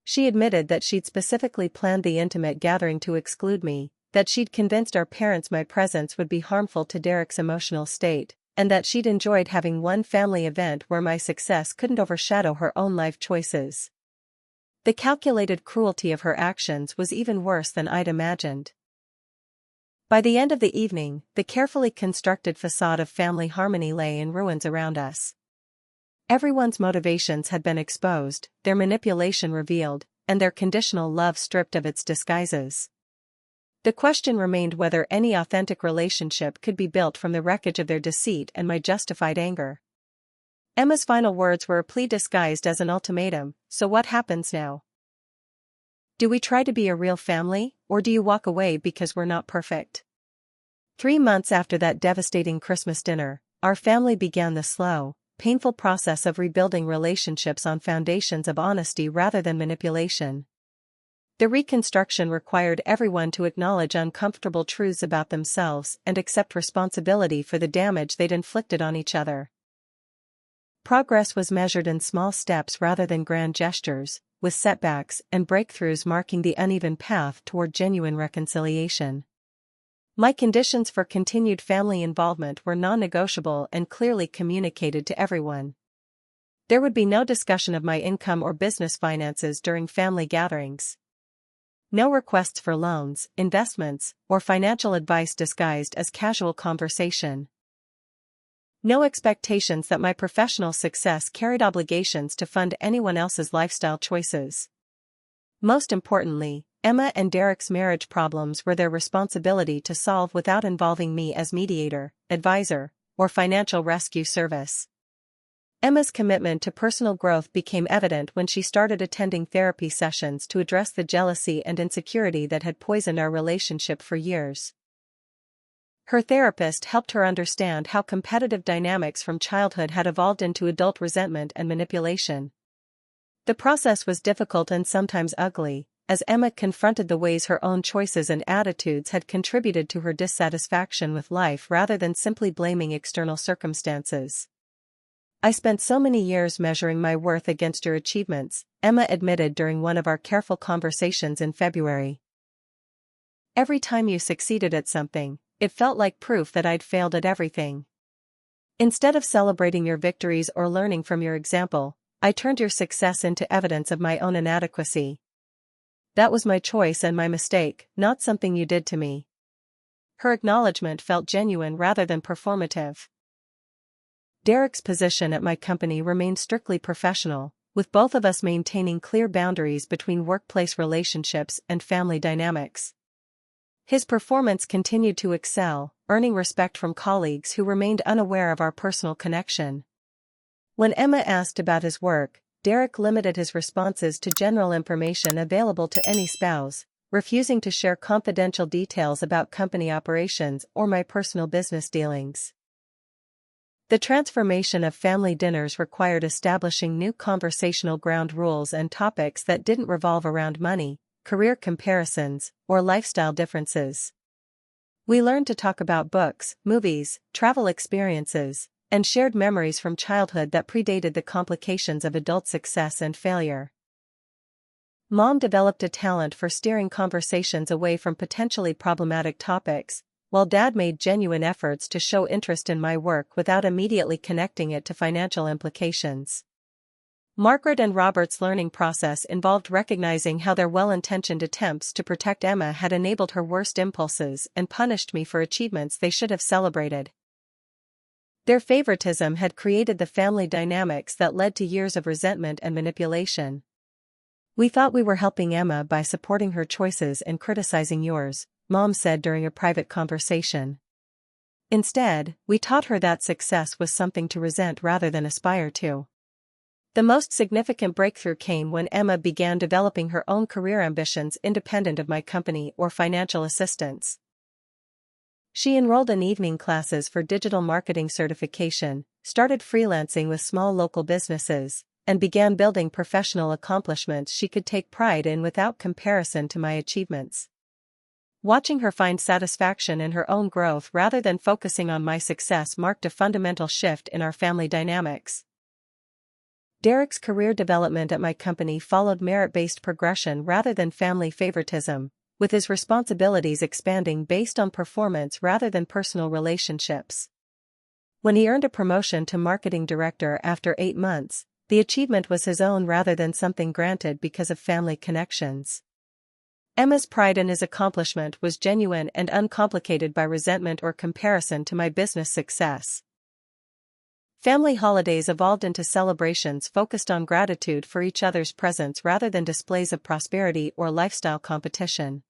She admitted that she'd specifically planned the intimate gathering to exclude me, that she'd convinced our parents my presence would be harmful to Derek's emotional state, and that she'd enjoyed having one family event where my success couldn't overshadow her own life choices. The calculated cruelty of her actions was even worse than I'd imagined. By the end of the evening, the carefully constructed facade of family harmony lay in ruins around us. Everyone's motivations had been exposed, their manipulation revealed, and their conditional love stripped of its disguises. The question remained whether any authentic relationship could be built from the wreckage of their deceit and my justified anger. Emma's final words were a plea disguised as an ultimatum: "So what happens now? Do we try to be a real family, or do you walk away because we're not perfect?" 3 months after that devastating Christmas dinner, our family began the slow, painful process of rebuilding relationships on foundations of honesty rather than manipulation. The reconstruction required everyone to acknowledge uncomfortable truths about themselves and accept responsibility for the damage they'd inflicted on each other. Progress was measured in small steps rather than grand gestures, with setbacks and breakthroughs marking the uneven path toward genuine reconciliation. My conditions for continued family involvement were non-negotiable and clearly communicated to everyone. There would be no discussion of my income or business finances during family gatherings. No requests for loans, investments, or financial advice disguised as casual conversation. No expectations that my professional success carried obligations to fund anyone else's lifestyle choices. Most importantly, Emma and Derek's marriage problems were their responsibility to solve without involving me as mediator, advisor, or financial rescue service. Emma's commitment to personal growth became evident when she started attending therapy sessions to address the jealousy and insecurity that had poisoned our relationship for years. Her therapist helped her understand how competitive dynamics from childhood had evolved into adult resentment and manipulation. The process was difficult and sometimes ugly, as Emma confronted the ways her own choices and attitudes had contributed to her dissatisfaction with life rather than simply blaming external circumstances. "I spent so many years measuring my worth against your achievements," Emma admitted during one of our careful conversations in February. "Every time you succeeded at something, it felt like proof that I'd failed at everything. Instead of celebrating your victories or learning from your example, I turned your success into evidence of my own inadequacy. That was my choice and my mistake, not something you did to me." Her acknowledgement felt genuine rather than performative. Derek's position at my company remained strictly professional, with both of us maintaining clear boundaries between workplace relationships and family dynamics. His performance continued to excel, earning respect from colleagues who remained unaware of our personal connection. When Emma asked about his work, Derek limited his responses to general information available to any spouse, refusing to share confidential details about company operations or my personal business dealings. The transformation of family dinners required establishing new conversational ground rules and topics that didn't revolve around money, career comparisons, or lifestyle differences. We learned to talk about books, movies, travel experiences, and shared memories from childhood that predated the complications of adult success and failure. Mom developed a talent for steering conversations away from potentially problematic topics, while Dad made genuine efforts to show interest in my work without immediately connecting it to financial implications. Margaret and Robert's learning process involved recognizing how their well-intentioned attempts to protect Emma had enabled her worst impulses and punished me for achievements they should have celebrated. Their favoritism had created the family dynamics that led to years of resentment and manipulation. "We thought we were helping Emma by supporting her choices and criticizing yours," Mom said during a private conversation. "Instead, we taught her that success was something to resent rather than aspire to." The most significant breakthrough came when Emma began developing her own career ambitions independent of my company or financial assistance. She enrolled in evening classes for digital marketing certification, started freelancing with small local businesses, and began building professional accomplishments she could take pride in without comparison to my achievements. Watching her find satisfaction in her own growth rather than focusing on my success marked a fundamental shift in our family dynamics. Derek's career development at my company followed merit-based progression rather than family favoritism, with his responsibilities expanding based on performance rather than personal relationships. When he earned a promotion to marketing director after 8 months, the achievement was his own rather than something granted because of family connections. Emma's pride in his accomplishment was genuine and uncomplicated by resentment or comparison to my business success. Family holidays evolved into celebrations focused on gratitude for each other's presence rather than displays of prosperity or lifestyle competition.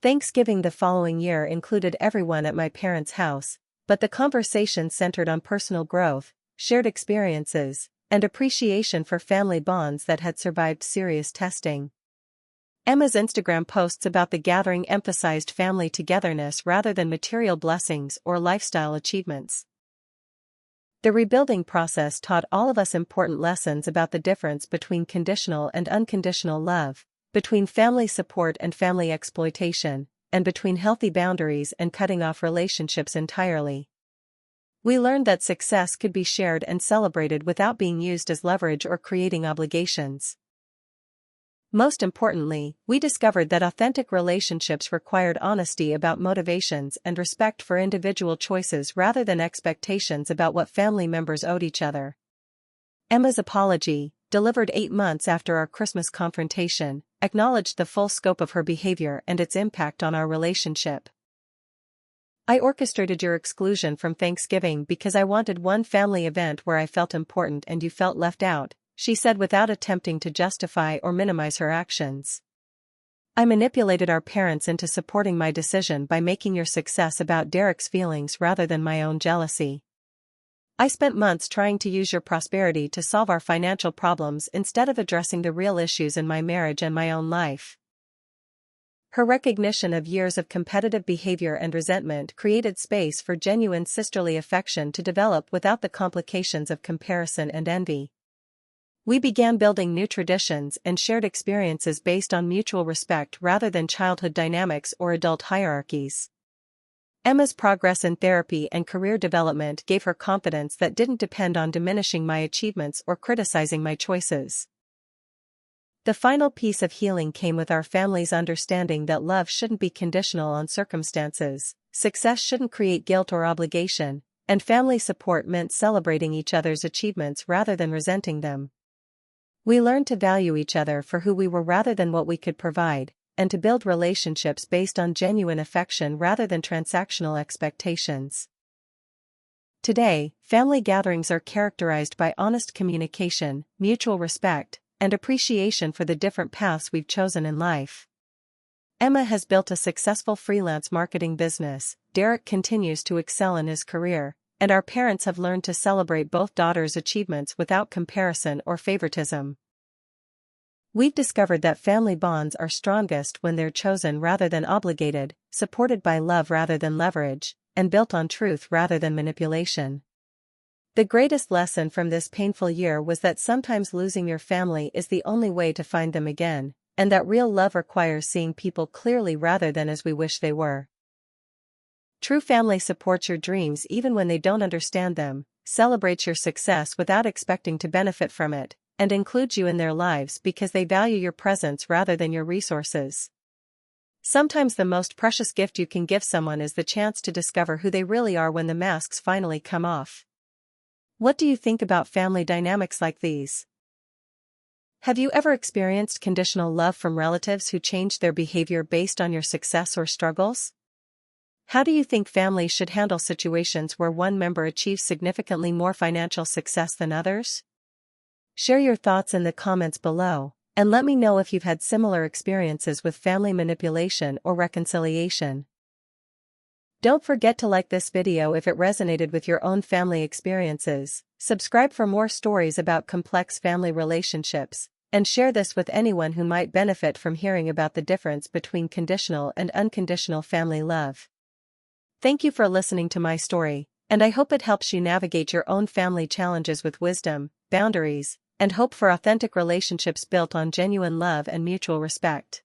Thanksgiving the following year included everyone at my parents' house, but the conversation centered on personal growth, shared experiences, and appreciation for family bonds that had survived serious testing. Emma's Instagram posts about the gathering emphasized family togetherness rather than material blessings or lifestyle achievements. The rebuilding process taught all of us important lessons about the difference between conditional and unconditional love, between family support and family exploitation, and between healthy boundaries and cutting off relationships entirely. We learned that success could be shared and celebrated without being used as leverage or creating obligations. Most importantly, we discovered that authentic relationships required honesty about motivations and respect for individual choices rather than expectations about what family members owed each other. Emma's apology, delivered 8 months after our Christmas confrontation, acknowledged the full scope of her behavior and its impact on our relationship. "I orchestrated your exclusion from Thanksgiving because I wanted one family event where I felt important and you felt left out," she said without attempting to justify or minimize her actions. "I manipulated our parents into supporting my decision by making your success about Derek's feelings rather than my own jealousy. I spent months trying to use your prosperity to solve our financial problems instead of addressing the real issues in my marriage and my own life." Her recognition of years of competitive behavior and resentment created space for genuine sisterly affection to develop without the complications of comparison and envy. We began building new traditions and shared experiences based on mutual respect rather than childhood dynamics or adult hierarchies. Emma's progress in therapy and career development gave her confidence that didn't depend on diminishing my achievements or criticizing my choices. The final piece of healing came with our family's understanding that love shouldn't be conditional on circumstances, success shouldn't create guilt or obligation, and family support meant celebrating each other's achievements rather than resenting them. We learned to value each other for who we were rather than what we could provide, and to build relationships based on genuine affection rather than transactional expectations. Today, family gatherings are characterized by honest communication, mutual respect, and appreciation for the different paths we've chosen in life. Emma has built a successful freelance marketing business, Derek continues to excel in his career, and our parents have learned to celebrate both daughters' achievements without comparison or favoritism. We've discovered that family bonds are strongest when they're chosen rather than obligated, supported by love rather than leverage, and built on truth rather than manipulation. The greatest lesson from this painful year was that sometimes losing your family is the only way to find them again, and that real love requires seeing people clearly rather than as we wish they were. True family supports your dreams even when they don't understand them, celebrates your success without expecting to benefit from it, and includes you in their lives because they value your presence rather than your resources. Sometimes the most precious gift you can give someone is the chance to discover who they really are when the masks finally come off. What do you think about family dynamics like these? Have you ever experienced conditional love from relatives who changed their behavior based on your success or struggles? How do you think families should handle situations where one member achieves significantly more financial success than others? Share your thoughts in the comments below, and let me know if you've had similar experiences with family manipulation or reconciliation. Don't forget to like this video if it resonated with your own family experiences, subscribe for more stories about complex family relationships, and share this with anyone who might benefit from hearing about the difference between conditional and unconditional family love. Thank you for listening to my story, and I hope it helps you navigate your own family challenges with wisdom, boundaries, and hope for authentic relationships built on genuine love and mutual respect.